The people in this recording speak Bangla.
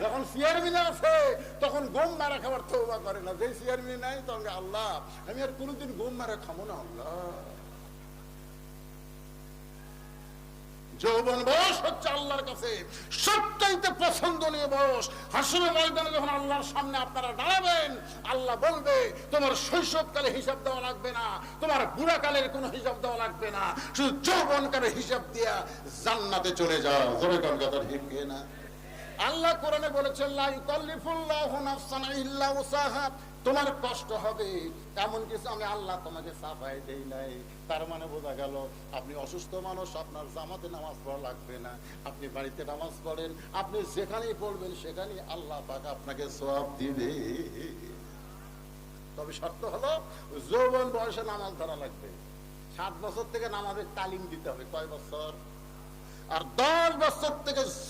যখন চেয়ারম্যান আছে তখন গম মারা খাবার তওবা করে না, যে চেয়ারম্যান নাই তখন আল্লাহ আমি আর কোনোদিন গম মারা খাবো না। আল্লাহ, যৌবন বয়স হচ্ছে আল্লাহর কাছে সবচাইতে পছন্দনীয় বয়স। হাসরের ময়দানে যখন আল্লাহর সামনে আপনারা দাঁড়াবেন, আল্লাহ বলবে তোমার শৈশবকালে হিসাব দেওয়া লাগবে না, তোমার বুড়াকালের কোনো হিসাব দেওয়া লাগবে না, শুধু যৌবনকালের হিসাব দিয়া জান্নাতে চলে যাও। জোরে কোন কথা ঠিক না? আল্লাহ কোরআনে বলেছেন লা ইউকাল্লিফুল্লাহু নাফসান ইল্লা উসাহা, তোমার কষ্ট হবে এমন কিছু আমি আল্লাহ তোমাকে সাফাই দেই নাই। তার মানে বোঝা গেল আপনি অসুস্থ মানুষ, আপনার জামাতে নামাজ পড়া লাগবে না, আপনি বাড়িতে নামাজ পড়েন, আপনি যেখানেই পড়বেন সেখানেই আল্লাহ পাক আপনাকে সওয়াব দিবে। তবে শর্ত হলো যৌবন বয়সে নামাজ ধরা লাগবে। 7 বছর থেকে নামাজের তালিম দিতে হবে। কয় বছর? আর 10 বছর থেকে